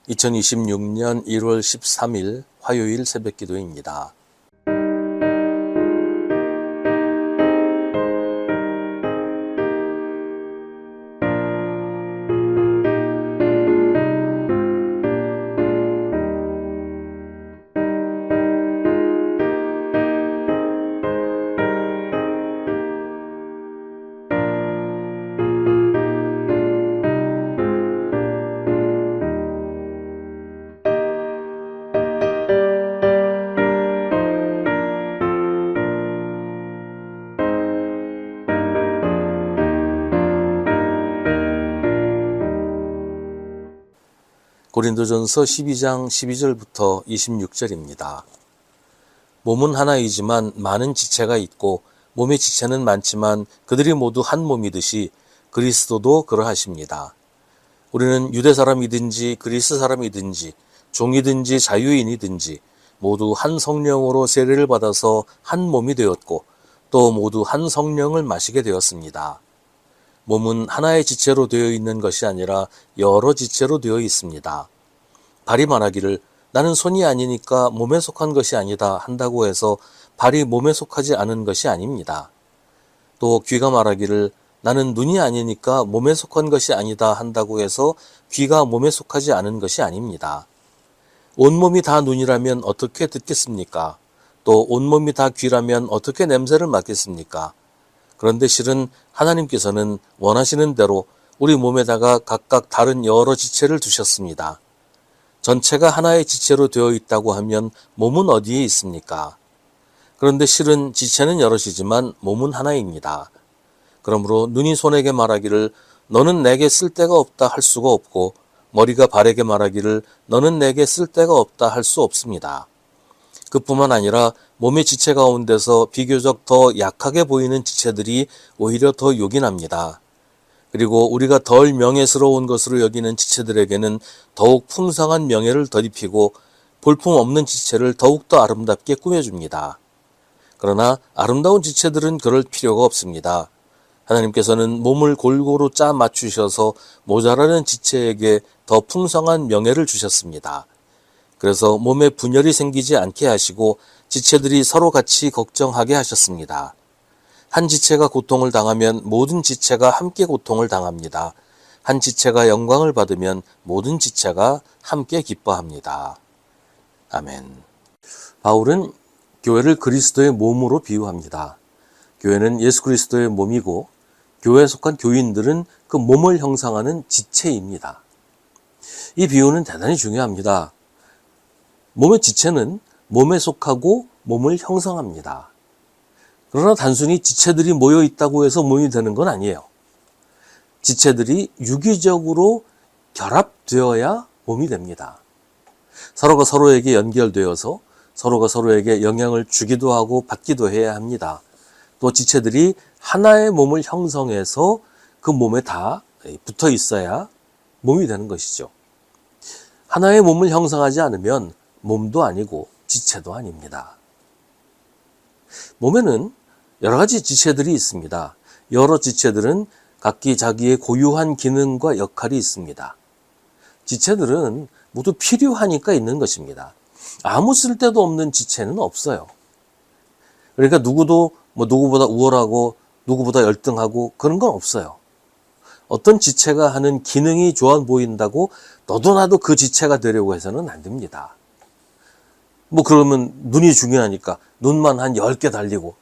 2026년 1월 13일 화요일 새벽 기도입니다. 고린도전서 12장 12절부터 26절입니다. 몸은 하나이지만 많은 지체가 있고 몸의 지체는 많지만 그들이 모두 한 몸이듯이 그리스도도 그러하십니다. 우리는 유대 사람이든지 그리스 사람이든지 종이든지 자유인이든지 모두 한 성령으로 세례를 받아서 한 몸이 되었고 또 모두 한 성령을 마시게 되었습니다. 몸은 하나의 지체로 되어 있는 것이 아니라 여러 지체로 되어 있습니다. 발이 말하기를 나는 손이 아니니까 몸에 속한 것이 아니다 한다고 해서 발이 몸에 속하지 않은 것이 아닙니다. 또 귀가 말하기를 나는 눈이 아니니까 몸에 속한 것이 아니다 한다고 해서 귀가 몸에 속하지 않은 것이 아닙니다. 온몸이 다 눈이라면 어떻게 듣겠습니까? 또 온몸이 다 귀라면 어떻게 냄새를 맡겠습니까? 그런데 실은 하나님께서는 원하시는 대로 우리 몸에다가 각각 다른 여러 지체를 두셨습니다. 전체가 하나의 지체로 되어 있다고 하면 몸은 어디에 있습니까? 그런데 실은 지체는 여럿이지만 몸은 하나입니다. 그러므로 눈이 손에게 말하기를 너는 내게 쓸데가 없다 할 수가 없고 머리가 발에게 말하기를 너는 내게 쓸데가 없다 할 수 없습니다. 그뿐만 아니라 몸의 지체 가운데서 비교적 더 약하게 보이는 지체들이 오히려 더 요긴합니다. 그리고 우리가 덜 명예스러운 것으로 여기는 지체들에게는 더욱 풍성한 명예를 덧입히고 볼품없는 지체를 더욱더 아름답게 꾸며줍니다. 그러나 아름다운 지체들은 그럴 필요가 없습니다. 하나님께서는 몸을 골고루 짜 맞추셔서 모자라는 지체에게 더 풍성한 명예를 주셨습니다. 그래서 몸에 분열이 생기지 않게 하시고 지체들이 서로 같이 걱정하게 하셨습니다. 한 지체가 고통을 당하면 모든 지체가 함께 고통을 당합니다. 한 지체가 영광을 받으면 모든 지체가 함께 기뻐합니다. 아멘. 바울은 교회를 그리스도의 몸으로 비유합니다. 교회는 예수 그리스도의 몸이고 교회에 속한 교인들은 그 몸을 형상하는 지체입니다. 이 비유는 대단히 중요합니다. 몸의 지체는 몸에 속하고 몸을 형성합니다. 그러나 단순히 지체들이 모여 있다고 해서 몸이 되는 건 아니에요. 지체들이 유기적으로 결합되어야 몸이 됩니다. 서로가 서로에게 연결되어서 서로가 서로에게 영향을 주기도 하고 받기도 해야 합니다. 또 지체들이 하나의 몸을 형성해서 그 몸에 다 붙어 있어야 몸이 되는 것이죠. 하나의 몸을 형성하지 않으면 몸도 아니고 지체도 아닙니다. 몸에는 여러 가지 지체들이 있습니다. 여러 지체들은 각기 자기의 고유한 기능과 역할이 있습니다. 지체들은 모두 필요하니까 있는 것입니다. 아무 쓸데도 없는 지체는 없어요. 그러니까 누구도 누구보다 우월하고 누구보다 열등하고 그런 건 없어요. 어떤 지체가 하는 기능이 좋아 보인다고 너도 나도 그 지체가 되려고 해서는 안 됩니다. 그러면 눈이 중요하니까 눈만 한 10개 달리고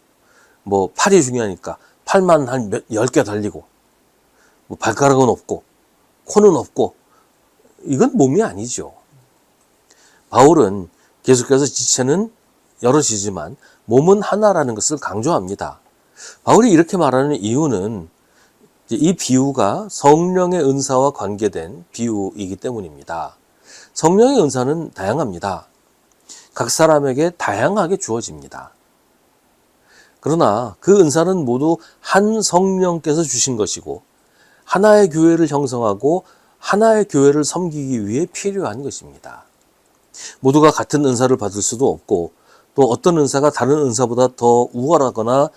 팔이 중요하니까 팔만 한 10개 달리고 발가락은 없고 코는 없고 이건 몸이 아니죠. 바울은 계속해서 지체는 여럿이지만 몸은 하나라는 것을 강조합니다. 바울이 이렇게 말하는 이유는 이 비유가 성령의 은사와 관계된 비유이기 때문입니다. 성령의 은사는 다양합니다. 각 사람에게 다양하게 주어집니다. 그러나 그 은사는 모두 한 성령께서 주신 것이고 하나의 교회를 형성하고 하나의 교회를 섬기기 위해 필요한 것입니다. 모두가 같은 은사를 받을 수도 없고 또 어떤 은사가 다른 은사보다 더 우월하거나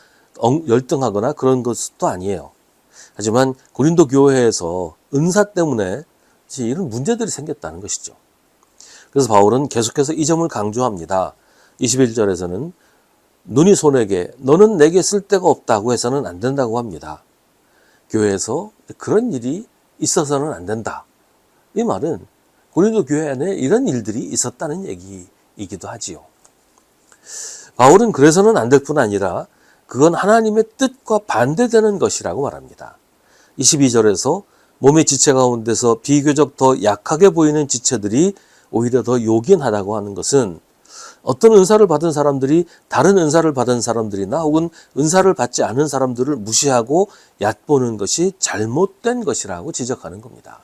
열등하거나 그런 것도 아니에요. 하지만 고린도 교회에서 은사 때문에 이런 문제들이 생겼다는 것이죠. 그래서 바울은 계속해서 이 점을 강조합니다. 21절에서는 눈이 손에게 너는 내게 쓸데가 없다고 해서는 안 된다고 합니다. 교회에서 그런 일이 있어서는 안 된다. 이 말은 고린도 교회 안에 이런 일들이 있었다는 얘기이기도 하지요. 바울은 그래서는 안 될 뿐 아니라 그건 하나님의 뜻과 반대되는 것이라고 말합니다. 22절에서 몸의 지체 가운데서 비교적 더 약하게 보이는 지체들이 오히려 더 요긴하다고 하는 것은 어떤 은사를 받은 사람들이 다른 은사를 받은 사람들이나 혹은 은사를 받지 않은 사람들을 무시하고 얕보는 것이 잘못된 것이라고 지적하는 겁니다.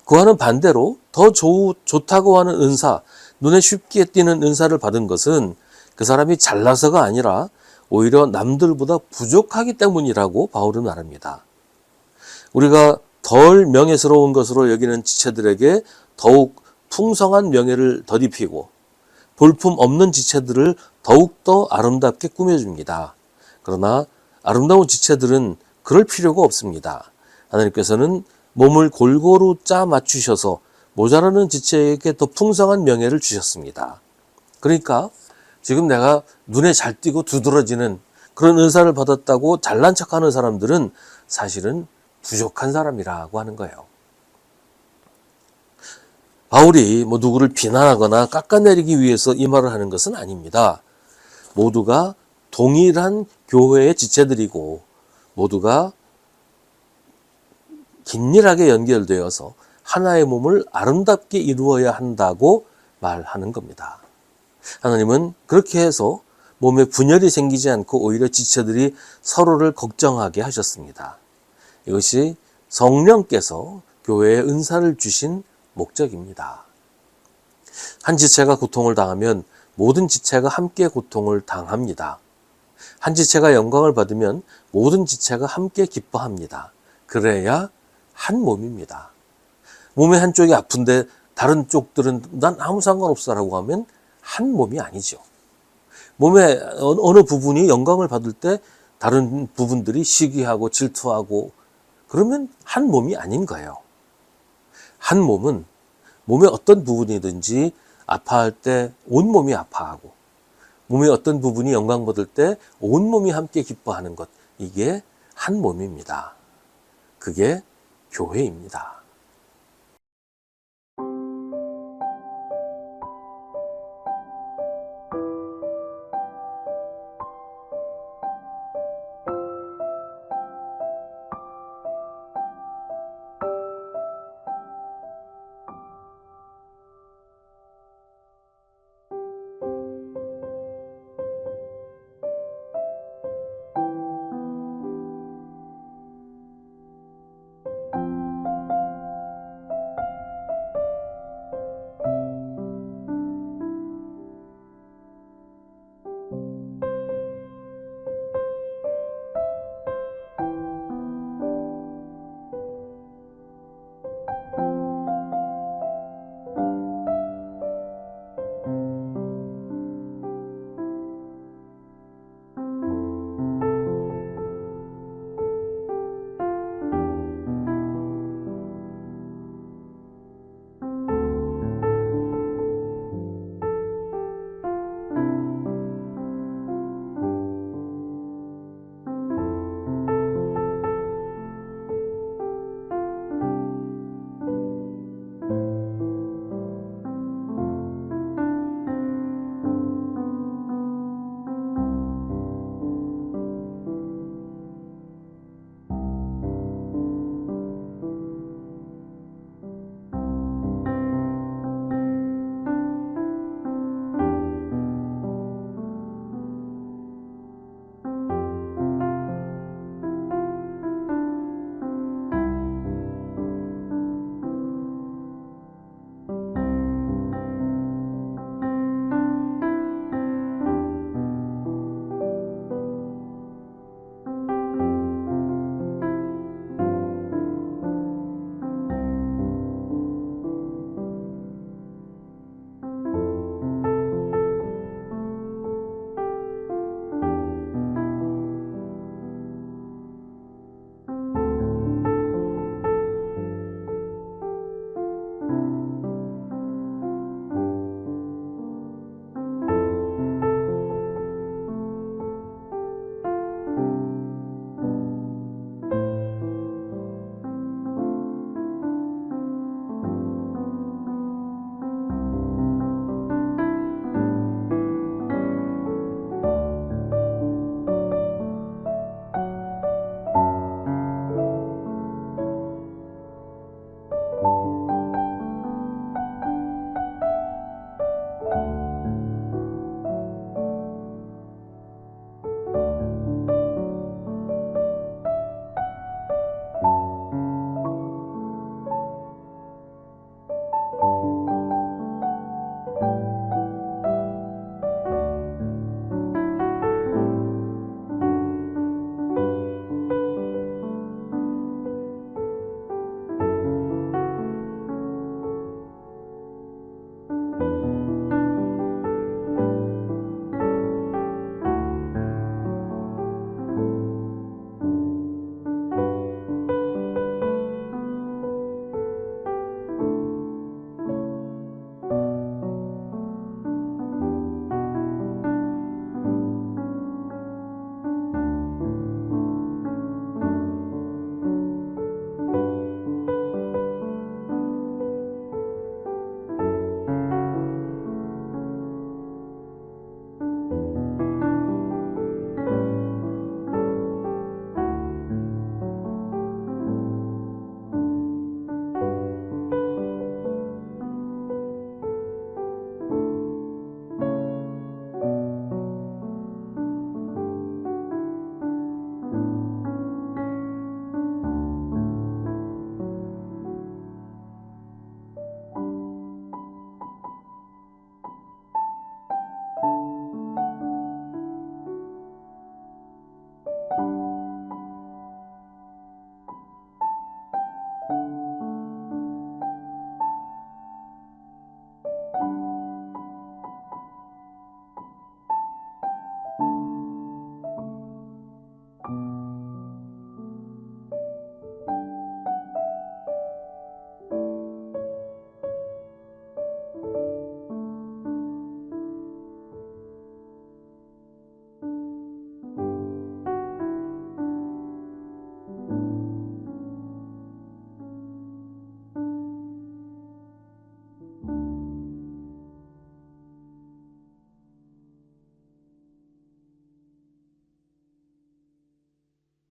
그와는 반대로 더 좋다고 하는 은사, 눈에 쉽게 띄는 은사를 받은 것은 그 사람이 잘나서가 아니라 오히려 남들보다 부족하기 때문이라고 바울은 말합니다. 우리가 덜 명예스러운 것으로 여기는 지체들에게 더욱 풍성한 명예를 덧입히고 볼품 없는 지체들을 더욱더 아름답게 꾸며줍니다. 그러나 아름다운 지체들은 그럴 필요가 없습니다. 하나님께서는 몸을 골고루 짜 맞추셔서 모자라는 지체에게 더 풍성한 명예를 주셨습니다. 그러니까 지금 내가 눈에 잘 띄고 두드러지는 그런 은사를 받았다고 잘난 척하는 사람들은 사실은 부족한 사람이라고 하는 거예요. 바울이 누구를 비난하거나 깎아내리기 위해서 이 말을 하는 것은 아닙니다. 모두가 동일한 교회의 지체들이고 모두가 긴밀하게 연결되어서 하나의 몸을 아름답게 이루어야 한다고 말하는 겁니다. 하나님은 그렇게 해서 몸에 분열이 생기지 않고 오히려 지체들이 서로를 걱정하게 하셨습니다. 이것이 성령께서 교회에 은사를 주신 목적입니다. 한 지체가 고통을 당하면 모든 지체가 함께 고통을 당합니다. 한 지체가 영광을 받으면 모든 지체가 함께 기뻐합니다. 그래야 한 몸입니다. 몸의 한쪽이 아픈데 다른 쪽들은 난 아무 상관없어라고 하면 한 몸이 아니죠. 몸의 어느 부분이 영광을 받을 때 다른 부분들이 시기하고 질투하고 그러면 한 몸이 아닌 거예요. 한 몸은 몸의 어떤 부분이든지 아파할 때 온몸이 아파하고 몸의 어떤 부분이 영광받을 때 온몸이 함께 기뻐하는 것, 이게 한 몸입니다. 그게 교회입니다.